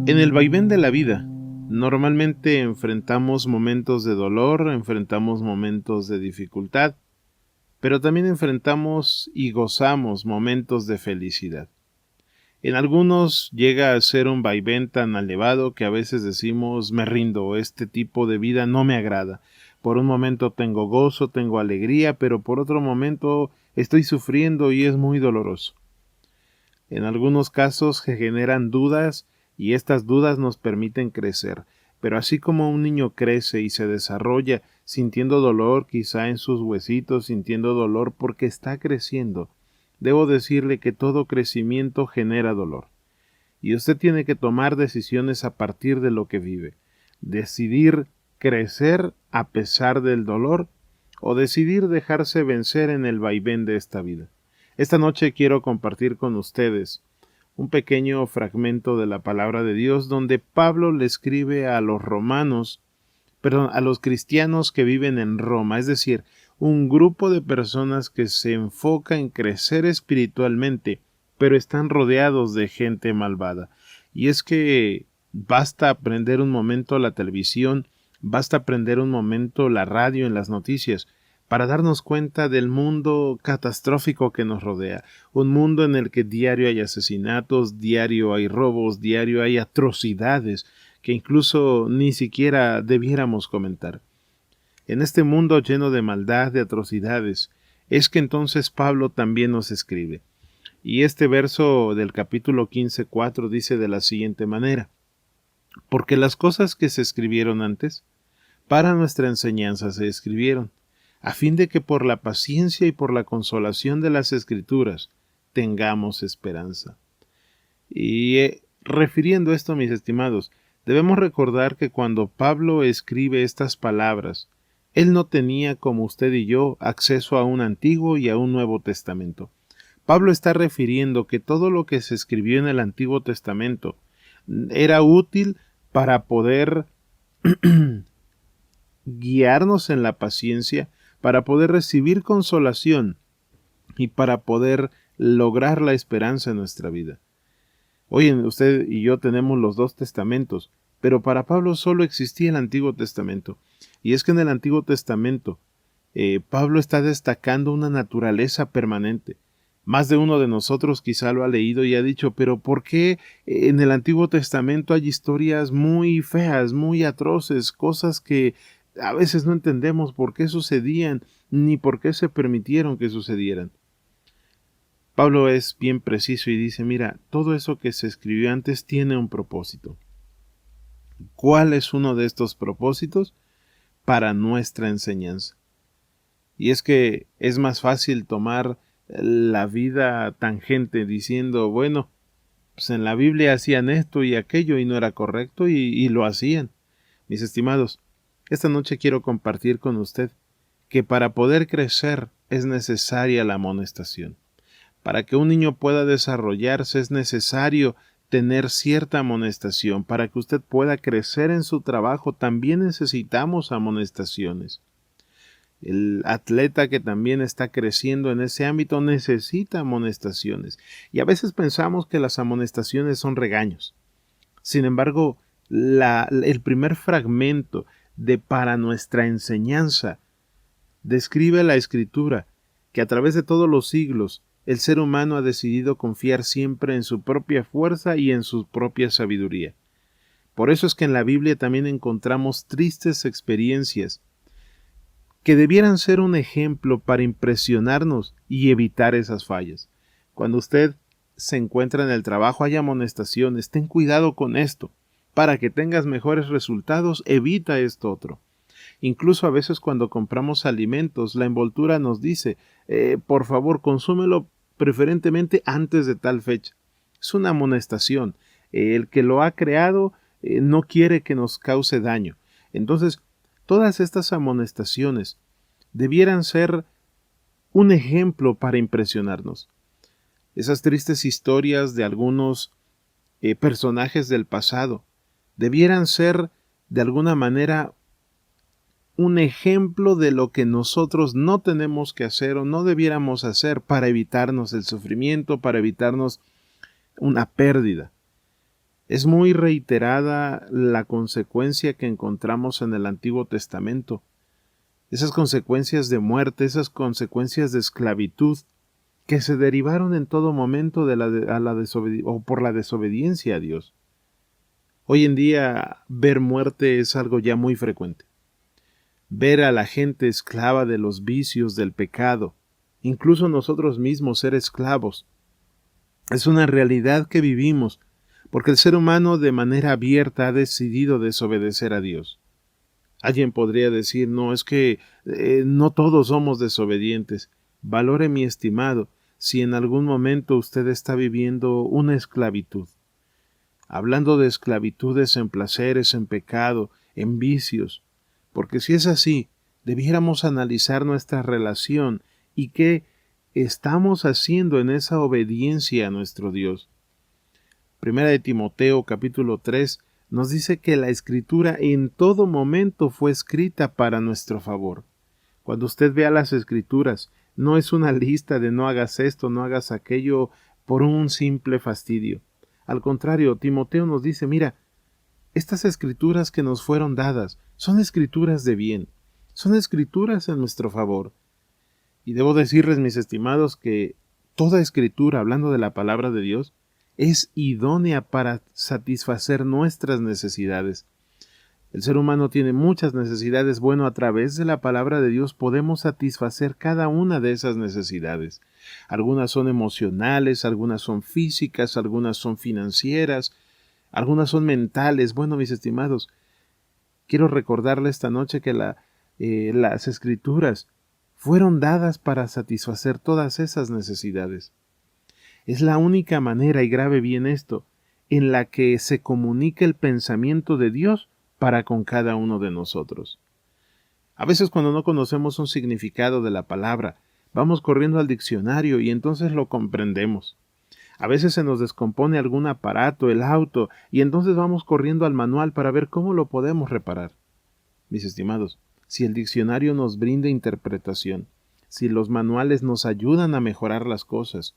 En el vaivén de la vida, normalmente enfrentamos momentos de dolor, enfrentamos momentos de dificultad, pero también enfrentamos y gozamos momentos de felicidad. En algunos llega a ser un vaivén tan elevado que a veces decimos me rindo, este tipo de vida no me agrada. Por un momento tengo gozo, tengo alegría, pero por otro momento estoy sufriendo y es muy doloroso. En algunos casos se generan dudas y estas dudas nos permiten crecer. Pero así como un niño crece y se desarrolla sintiendo dolor quizá en sus huesitos, sintiendo dolor porque está creciendo, debo decirle que todo crecimiento genera dolor. Y usted tiene que tomar decisiones a partir de lo que vive. Decidir crecer a pesar del dolor o decidir dejarse vencer en el vaivén de esta vida. Esta noche quiero compartir con ustedes un pequeño fragmento de la palabra de Dios donde Pablo le escribe a los a los cristianos que viven en Roma, es decir, un grupo de personas que se enfoca en crecer espiritualmente, pero están rodeados de gente malvada. Y es que basta prender un momento la televisión, basta prender un momento la radio en las noticias, para darnos cuenta del mundo catastrófico que nos rodea, un mundo en el que diario hay asesinatos, diario hay robos, diario hay atrocidades que incluso ni siquiera debiéramos comentar. En este mundo lleno de maldad, de atrocidades, es que entonces Pablo también nos escribe. Y este verso del capítulo 15:4 dice de la siguiente manera: porque las cosas que se escribieron antes, para nuestra enseñanza se escribieron, a fin de que por la paciencia y por la consolación de las Escrituras tengamos esperanza. Y refiriendo esto, mis estimados, debemos recordar que cuando Pablo escribe estas palabras, él no tenía, como usted y yo, acceso a un Antiguo y a un Nuevo Testamento. Pablo está refiriendo que todo lo que se escribió en el Antiguo Testamento era útil para poder guiarnos en la paciencia, para poder recibir consolación y para poder lograr la esperanza en nuestra vida. Hoy usted y yo tenemos los dos testamentos, pero para Pablo solo existía el Antiguo Testamento. Y es que en el Antiguo Testamento Pablo está destacando una naturaleza permanente. Más de uno de nosotros quizá lo ha leído y ha dicho, pero ¿por qué en el Antiguo Testamento hay historias muy feas, muy atroces, cosas que a veces no entendemos por qué sucedían, ni por qué se permitieron que sucedieran? Pablo es bien preciso y dice, mira, todo eso que se escribió antes tiene un propósito. ¿Cuál es uno de estos propósitos? Para nuestra enseñanza. Y es que es más fácil tomar la vida tangente diciendo, bueno, pues en la Biblia hacían esto y aquello y no era correcto y lo hacían. Mis estimados, esta noche quiero compartir con usted que para poder crecer es necesaria la amonestación. Para que un niño pueda desarrollarse es necesario tener cierta amonestación. Para que usted pueda crecer en su trabajo también necesitamos amonestaciones. El atleta que también está creciendo en ese ámbito necesita amonestaciones. Y a veces pensamos que las amonestaciones son regaños. Sin embargo, el primer fragmento de para nuestra enseñanza describe la Escritura que a través de todos los siglos el ser humano ha decidido confiar siempre en su propia fuerza y en su propia sabiduría. Por eso es que en la Biblia también encontramos tristes experiencias que debieran ser un ejemplo para impresionarnos y evitar esas fallas. Cuando usted se encuentra en el trabajo hay amonestaciones, ten cuidado con esto. Para que tengas mejores resultados, evita esto otro. Incluso a veces cuando compramos alimentos, la envoltura nos dice, por favor, consúmelo preferentemente antes de tal fecha. Es una amonestación. El que lo ha creado no quiere que nos cause daño. Entonces, todas estas amonestaciones debieran ser un ejemplo para impresionarnos. Esas tristes historias de algunos personajes del pasado debieran ser de alguna manera un ejemplo de lo que nosotros no tenemos que hacer o no debiéramos hacer para evitarnos el sufrimiento, para evitarnos una pérdida. Es muy reiterada la consecuencia que encontramos en el Antiguo Testamento. Esas consecuencias de muerte, esas consecuencias de esclavitud, que se derivaron en todo momento por la desobediencia a Dios. Hoy en día ver muerte es algo ya muy frecuente. Ver a la gente esclava de los vicios, del pecado, incluso nosotros mismos ser esclavos. Es una realidad que vivimos, porque el ser humano de manera abierta ha decidido desobedecer a Dios. Alguien podría decir, no, es que no todos somos desobedientes. Valore, mi estimado, si en algún momento usted está viviendo una esclavitud. Hablando de esclavitudes en placeres, en pecado, en vicios, porque si es así, debiéramos analizar nuestra relación y qué estamos haciendo en esa obediencia a nuestro Dios. Primera de Timoteo capítulo 3 nos dice que la Escritura en todo momento fue escrita para nuestro favor. Cuando usted vea las Escrituras, no es una lista de no hagas esto, no hagas aquello por un simple fastidio. Al contrario, Timoteo nos dice, mira, estas Escrituras que nos fueron dadas son Escrituras de bien, son Escrituras en nuestro favor. Y debo decirles, mis estimados, que toda Escritura, hablando de la palabra de Dios, es idónea para satisfacer nuestras necesidades. El ser humano tiene muchas necesidades. Bueno, a través de la palabra de Dios podemos satisfacer cada una de esas necesidades. Algunas son emocionales, algunas son físicas, algunas son financieras, algunas son mentales. Bueno, mis estimados, quiero recordarle esta noche que las Escrituras fueron dadas para satisfacer todas esas necesidades. Es la única manera, y grave bien esto, en la que se comunica el pensamiento de Dios para con cada uno de nosotros. A veces cuando no conocemos un significado de la palabra, vamos corriendo al diccionario y entonces lo comprendemos. A veces se nos descompone algún aparato, el auto, y entonces vamos corriendo al manual para ver cómo lo podemos reparar. Mis estimados, si el diccionario nos brinda interpretación, si los manuales nos ayudan a mejorar las cosas,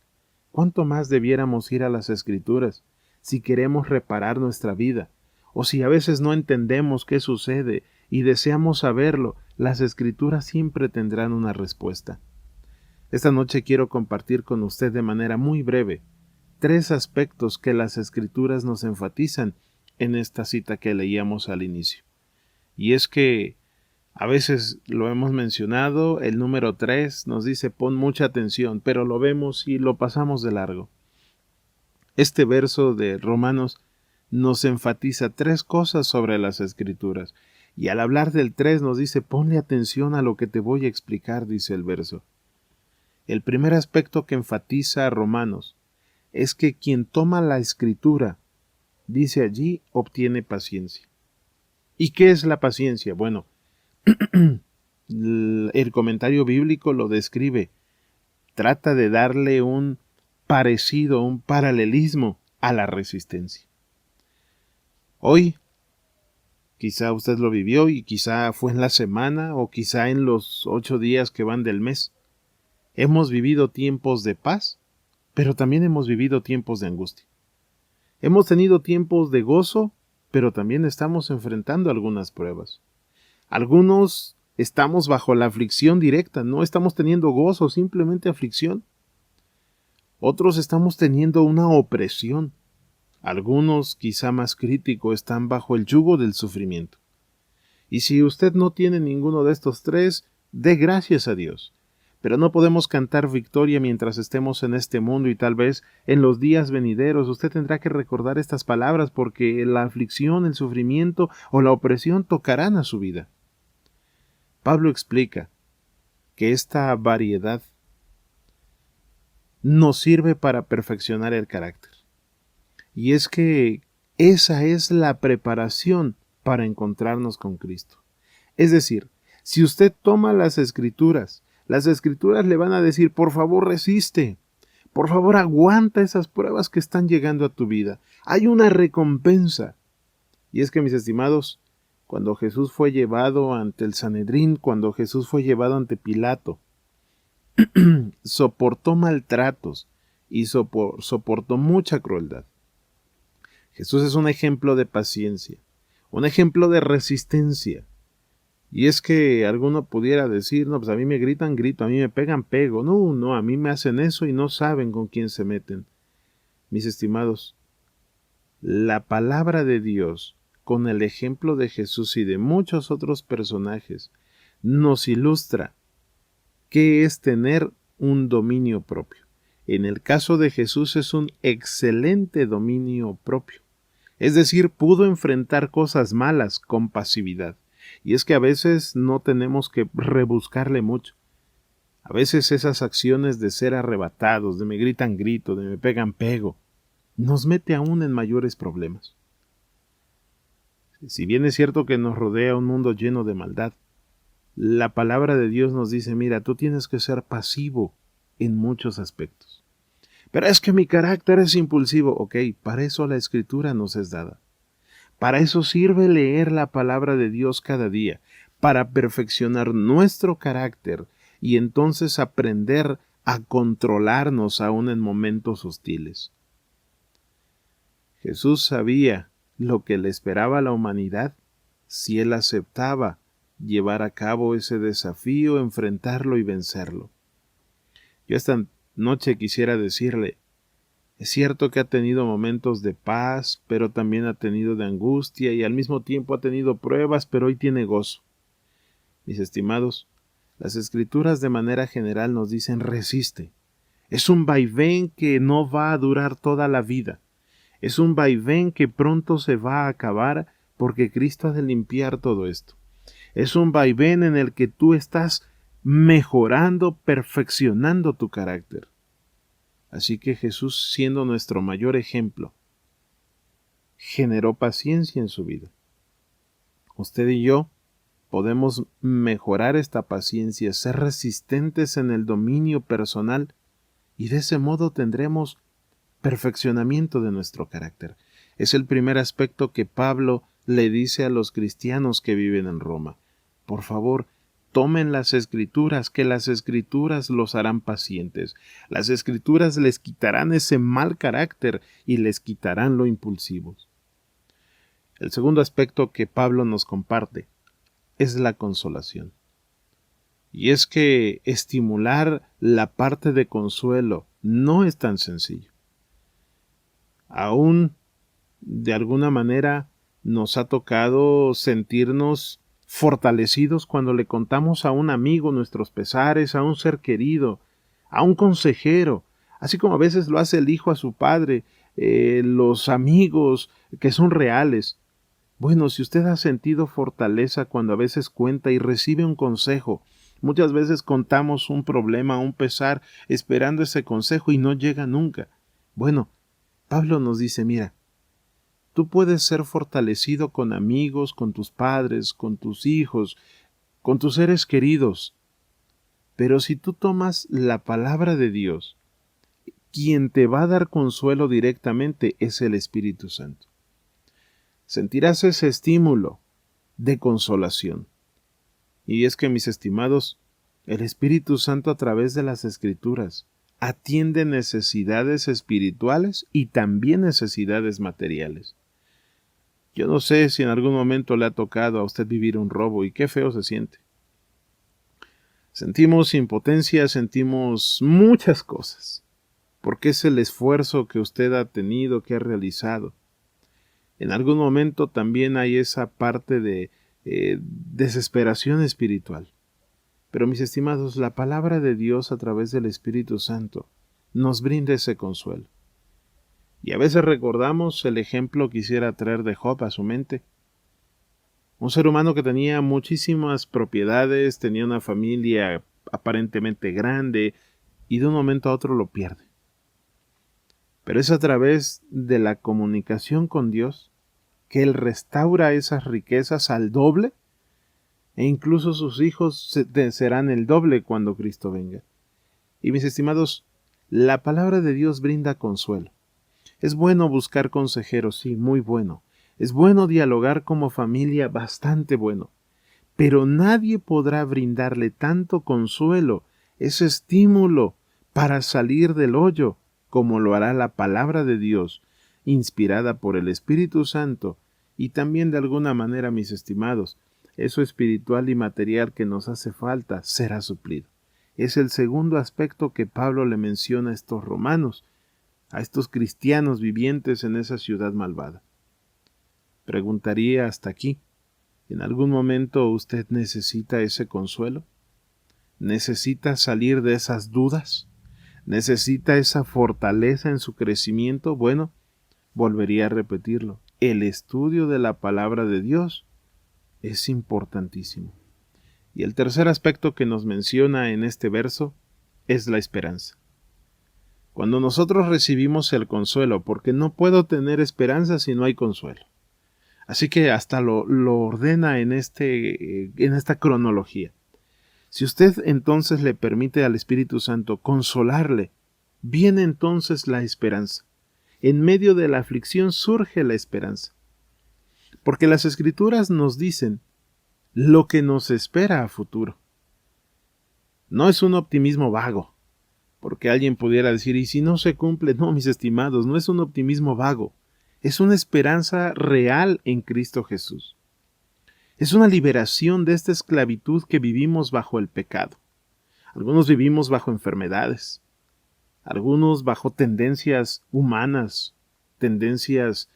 ¿cuánto más debiéramos ir a las Escrituras si queremos reparar nuestra vida? O si a veces no entendemos qué sucede y deseamos saberlo, las Escrituras siempre tendrán una respuesta. Esta noche quiero compartir con usted de manera muy breve 3 aspectos que las Escrituras nos enfatizan en esta cita que leíamos al inicio. Y es que a veces lo hemos mencionado, el número 3 nos dice pon mucha atención, pero lo vemos y lo pasamos de largo. Este verso de Romanos nos enfatiza 3 cosas sobre las Escrituras, y al hablar del 3 nos dice ponle atención a lo que te voy a explicar, dice el verso. El primer aspecto que enfatiza a Romanos es que quien toma la Escritura, dice allí, obtiene paciencia. ¿Y qué es la paciencia? Bueno, el comentario bíblico lo describe. Trata de darle un parecido, un paralelismo a la resistencia. Hoy, quizá usted lo vivió y quizá fue en la semana o quizá en los 8 días que van del mes. Hemos vivido tiempos de paz, pero también hemos vivido tiempos de angustia. Hemos tenido tiempos de gozo, pero también estamos enfrentando algunas pruebas. Algunos estamos bajo la aflicción directa, no estamos teniendo gozo, simplemente aflicción. Otros estamos teniendo una opresión. Algunos, quizá más crítico, están bajo el yugo del sufrimiento. Y si usted no tiene ninguno de estos 3, dé gracias a Dios. Pero no podemos cantar victoria mientras estemos en este mundo y tal vez en los días venideros usted tendrá que recordar estas palabras porque la aflicción, el sufrimiento o la opresión tocarán a su vida. Pablo explica que esta variedad nos sirve para perfeccionar el carácter. Y es que esa es la preparación para encontrarnos con Cristo. Es decir, si usted toma las Escrituras le van a decir, por favor resiste, por favor aguanta esas pruebas que están llegando a tu vida. Hay una recompensa. Y es que, mis estimados, cuando Jesús fue llevado ante el Sanedrín, cuando Jesús fue llevado ante Pilato, soportó maltratos y soportó mucha crueldad. Jesús es un ejemplo de paciencia, un ejemplo de resistencia. Y es que alguno pudiera decir, no, pues a mí me gritan, grito, a mí me pegan, pego. No, a mí me hacen eso y no saben con quién se meten. Mis estimados, la palabra de Dios, con el ejemplo de Jesús y de muchos otros personajes, nos ilustra qué es tener un dominio propio. En el caso de Jesús es un excelente dominio propio. Es decir, pudo enfrentar cosas malas con pasividad. Y es que a veces no tenemos que rebuscarle mucho. A veces esas acciones de ser arrebatados, de me gritan grito, de me pegan pego, nos mete aún en mayores problemas. Si bien es cierto que nos rodea un mundo lleno de maldad, la palabra de Dios nos dice, mira, tú tienes que ser pasivo en muchos aspectos. Pero es que mi carácter es impulsivo. Ok, para eso la Escritura nos es dada. Para eso sirve leer la palabra de Dios cada día, para perfeccionar nuestro carácter y entonces aprender a controlarnos aún en momentos hostiles. Jesús sabía lo que le esperaba a la humanidad si él aceptaba llevar a cabo ese desafío, enfrentarlo y vencerlo. Yo esta noche quisiera decirle, es cierto que ha tenido momentos de paz, pero también ha tenido de angustia y al mismo tiempo ha tenido pruebas, pero hoy tiene gozo. Mis estimados, las Escrituras de manera general nos dicen resiste. Es un vaivén que no va a durar toda la vida. Es un vaivén que pronto se va a acabar porque Cristo ha de limpiar todo esto. Es un vaivén en el que tú estás mejorando, perfeccionando tu carácter. Así que Jesús, siendo nuestro mayor ejemplo, generó paciencia en su vida. Usted y yo podemos mejorar esta paciencia, ser resistentes en el dominio personal y de ese modo tendremos perfeccionamiento de nuestro carácter. Es el primer aspecto que Pablo le dice a los cristianos que viven en Roma. Por favor, tomen las Escrituras, que las Escrituras los harán pacientes. Las Escrituras les quitarán ese mal carácter y les quitarán lo impulsivos. El segundo aspecto que Pablo nos comparte es la consolación. Y es que estimular la parte de consuelo no es tan sencillo. Aún, de alguna manera, nos ha tocado sentirnos fortalecidos cuando le contamos a un amigo nuestros pesares, a un ser querido, a un consejero, así como a veces lo hace el hijo a su padre, los amigos que son reales. Bueno, si usted ha sentido fortaleza cuando a veces cuenta y recibe un consejo, muchas veces contamos un problema, un pesar, esperando ese consejo y no llega nunca. Bueno, Pablo nos dice, mira, tú puedes ser fortalecido con amigos, con tus padres, con tus hijos, con tus seres queridos. Pero si tú tomas la palabra de Dios, quien te va a dar consuelo directamente es el Espíritu Santo. Sentirás ese estímulo de consolación. Y es que, mis estimados, el Espíritu Santo a través de las Escrituras atiende necesidades espirituales y también necesidades materiales. Yo no sé si en algún momento le ha tocado a usted vivir un robo y qué feo se siente. Sentimos impotencia, sentimos muchas cosas, porque es el esfuerzo que usted ha tenido, que ha realizado. En algún momento también hay esa parte de desesperación espiritual. Pero mis estimados, la palabra de Dios a través del Espíritu Santo nos brinda ese consuelo. Y a veces recordamos el ejemplo que quisiera traer de Job a su mente. Un ser humano que tenía muchísimas propiedades, tenía una familia aparentemente grande y de un momento a otro lo pierde. Pero es a través de la comunicación con Dios que Él restaura esas riquezas al doble e incluso sus hijos serán el doble cuando Cristo venga. Y mis estimados, la palabra de Dios brinda consuelo. Es bueno buscar consejeros, sí, muy bueno. Es bueno dialogar como familia, bastante bueno. Pero nadie podrá brindarle tanto consuelo, ese estímulo para salir del hoyo, como lo hará la palabra de Dios, inspirada por el Espíritu Santo, y también de alguna manera, mis estimados, eso espiritual y material que nos hace falta será suplido. Es el segundo aspecto que Pablo le menciona a estos romanos, a estos cristianos vivientes en esa ciudad malvada. Preguntaría hasta aquí, ¿en algún momento usted necesita ese consuelo? ¿Necesita salir de esas dudas? ¿Necesita esa fortaleza en su crecimiento? Bueno, volvería a repetirlo. El estudio de la palabra de Dios es importantísimo. Y el tercer aspecto que nos menciona en este verso es la esperanza. Cuando nosotros recibimos el consuelo, porque no puedo tener esperanza si no hay consuelo. Así que hasta lo ordena en esta cronología. Si usted entonces le permite al Espíritu Santo consolarle, viene entonces la esperanza. En medio de la aflicción surge la esperanza. Porque las Escrituras nos dicen lo que nos espera a futuro. No es un optimismo vago, porque alguien pudiera decir, ¿y si no se cumple? No, mis estimados, no es un optimismo vago. Es una esperanza real en Cristo Jesús. Es una liberación de esta esclavitud que vivimos bajo el pecado. Algunos vivimos bajo enfermedades, algunos bajo tendencias humanas, tendencias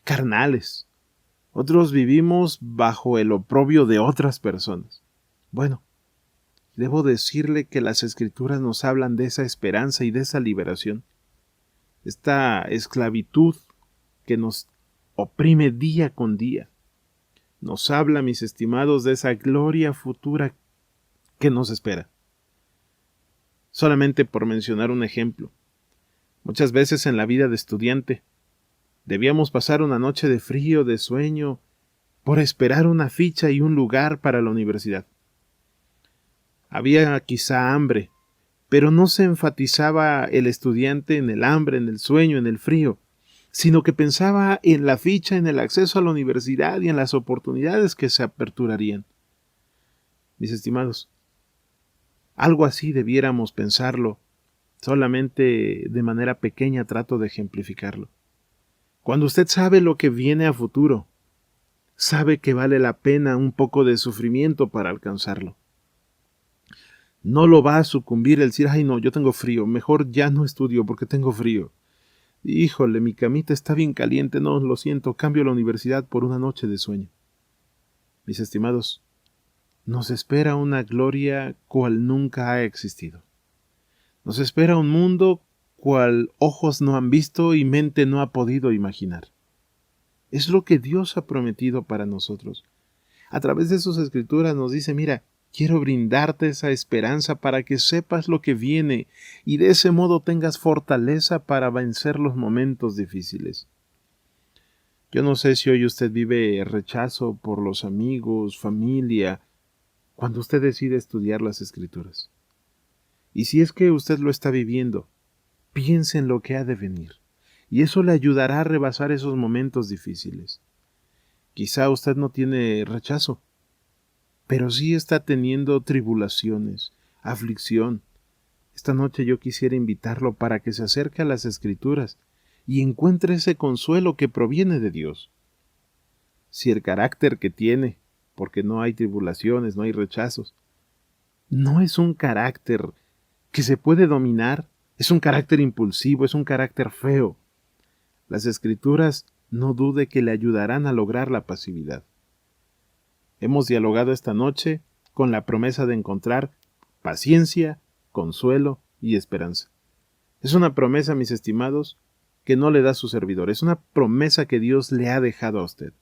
carnales. Otros vivimos bajo el oprobio de otras personas. Bueno, debo decirle que las Escrituras nos hablan de esa esperanza y de esa liberación. Esta esclavitud que nos oprime día con día. Nos habla, mis estimados, de esa gloria futura que nos espera. Solamente por mencionar un ejemplo. Muchas veces en la vida de estudiante debíamos pasar una noche de frío, de sueño, por esperar una ficha y un lugar para la universidad. Había quizá hambre, pero no se enfatizaba el estudiante en el hambre, en el sueño, en el frío, sino que pensaba en la ficha, en el acceso a la universidad y en las oportunidades que se aperturarían. Mis estimados, algo así debiéramos pensarlo, solamente de manera pequeña trato de ejemplificarlo. Cuando usted sabe lo que viene a futuro, sabe que vale la pena un poco de sufrimiento para alcanzarlo. No lo va a sucumbir el decir, ay no, yo tengo frío, mejor ya no estudio porque tengo frío. Híjole, mi camita está bien caliente, no, lo siento, cambio la universidad por una noche de sueño. Mis estimados, nos espera una gloria cual nunca ha existido. Nos espera un mundo cual ojos no han visto y mente no ha podido imaginar. Es lo que Dios ha prometido para nosotros. A través de sus Escrituras nos dice, mira, quiero brindarte esa esperanza para que sepas lo que viene y de ese modo tengas fortaleza para vencer los momentos difíciles. Yo no sé si hoy usted vive rechazo por los amigos, familia, cuando usted decide estudiar las Escrituras. Y si es que usted lo está viviendo, piense en lo que ha de venir, y eso le ayudará a rebasar esos momentos difíciles. Quizá usted no tiene rechazo, pero sí está teniendo tribulaciones, aflicción. Esta noche yo quisiera invitarlo para que se acerque a las Escrituras y encuentre ese consuelo que proviene de Dios. Si el carácter que tiene, porque no hay tribulaciones, no hay rechazos, no es un carácter que se puede dominar, es un carácter impulsivo, es un carácter feo. Las Escrituras no dude que le ayudarán a lograr la pasividad. Hemos dialogado esta noche con la promesa de encontrar paciencia, consuelo y esperanza. Es una promesa, mis estimados, que no le da su servidor. Es una promesa que Dios le ha dejado a usted.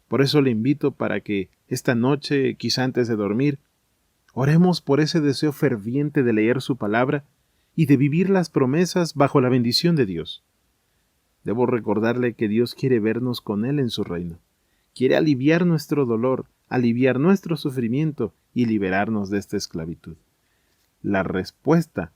Por eso le invito para que esta noche, quizá antes de dormir, oremos por ese deseo ferviente de leer su palabra y de vivir las promesas bajo la bendición de Dios. Debo recordarle que Dios quiere vernos con Él en su reino. Quiere aliviar nuestro dolor, aliviar nuestro sufrimiento y liberarnos de esta esclavitud. La respuesta